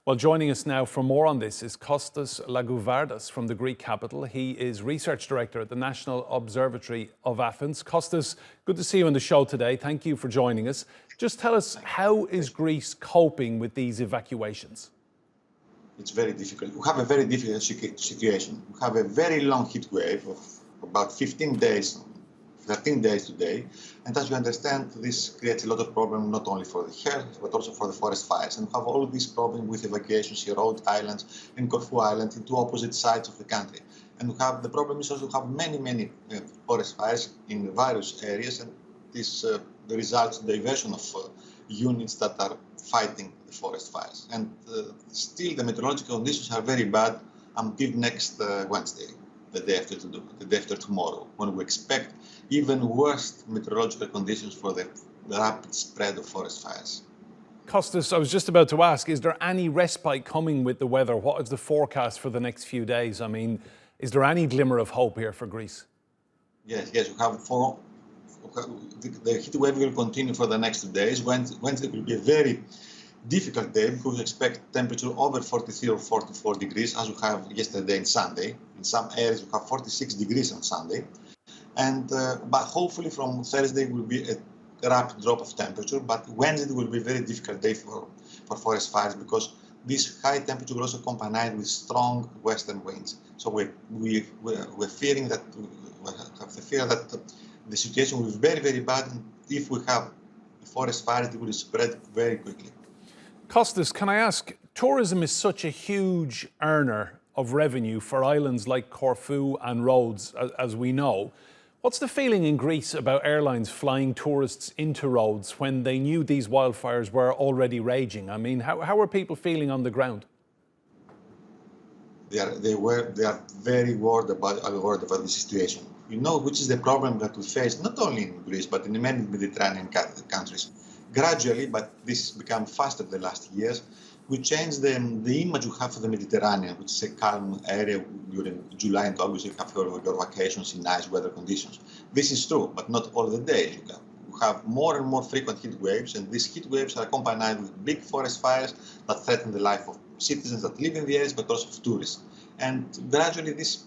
Well, joining us now for more on this is Kostas Lagouvardos from the Greek capital. He is Research Director at the National Observatory of Athens. Kostas, good to see you on the show today. Thank you for joining us. Just tell us, how is Greece coping with these evacuations? It's very difficult. We have a very difficult situation. We have a very long heat wave of about 15 days, 13 days today. And as you understand, this creates a lot of problems, not only for the health, but also for the forest fires. And we have all these problems with evacuations in Rhodes Islands and Corfu Island, in two opposite sides of the country. And the problem is also we have many forest fires in various areas, and this results in the diversion of units that are fighting the forest fires. And still the meteorological conditions are very bad until next Wednesday, the day after tomorrow, when we expect even worse meteorological conditions for the rapid spread of forest fires. Kostas, I was just about to ask, is there any respite coming with the weather? What is the forecast for the next few days? I mean, is there any glimmer of hope here for Greece? Yes, we have the heat wave will continue for the next 2 days. Wednesday will be a very difficult day because we expect temperature over 43 or 44 degrees, as we have yesterday and Sunday. In some areas, we have 46 degrees on Sunday. And but hopefully from Thursday will be a rapid drop of temperature. But Wednesday will be a very difficult day for forest fires because this high temperature will also accompanied with strong western winds. So we're fearing that the situation will be very bad. And if we have forest fires, it will spread very quickly. Kostas, can I ask, tourism is such a huge earner of revenue for islands like Corfu and Rhodes, as we know. What's the feeling in Greece about airlines flying tourists into Rhodes when they knew these wildfires were already raging? I mean, how are people feeling on the ground? They are very worried about the situation. You know, which is the problem that we face not only in Greece but in many Mediterranean countries. Gradually, but this became faster the last years, we changed the image we have for the Mediterranean, which is a calm area during July and August. You have your vacations in nice weather conditions. This is true, but not all the days. We have more and more frequent heat waves, and these heat waves are accompanied with big forest fires that threaten the life of citizens that live in the areas, but also of tourists. And gradually, this,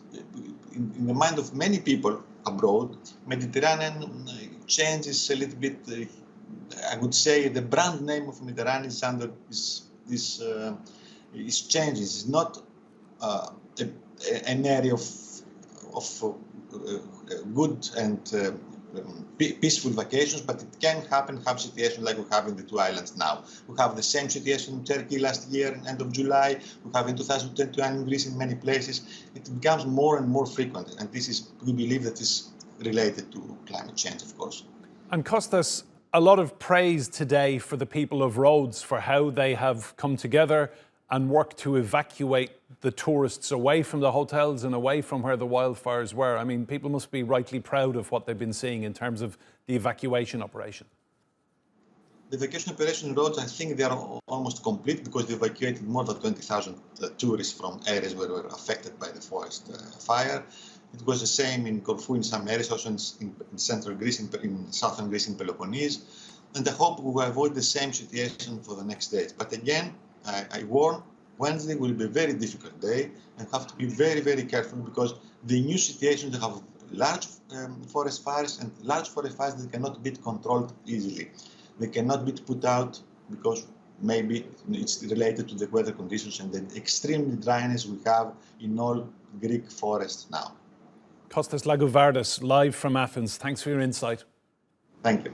in the mind of many people abroad, Mediterranean changes a little bit. I would say the brand name of Mediterranean is under this changes. It's not an area of good and peaceful vacations, but it can happen, have situations like we have in the two islands now. We have the same situation in Turkey last year, end of July. We have in 2021 in Greece in many places. It becomes more and more frequent, and we believe that is related to climate change, of course. And Kostas, a lot of praise today for the people of Rhodes for how they have come together and worked to evacuate the tourists away from the hotels and away from where the wildfires were. I mean, people must be rightly proud of what they've been seeing in terms of the evacuation operation. The evacuation operation in Rhodes, I think they are almost complete because they evacuated more than 20,000 tourists from areas where were affected by the forest fire. It was the same in Corfu in some areas, also in central Greece, in southern Greece, in Peloponnese. And I hope we will avoid the same situation for the next days. But again, I warn, Wednesday will be a very difficult day and have to be very careful because the new situation, they have large forest fires, and large forest fires that cannot be controlled easily. They cannot be put out because maybe it's related to the weather conditions and the extreme dryness we have in all Greek forests now. Kostas Lagouvardos, live from Athens. Thanks for your insight. Thank you.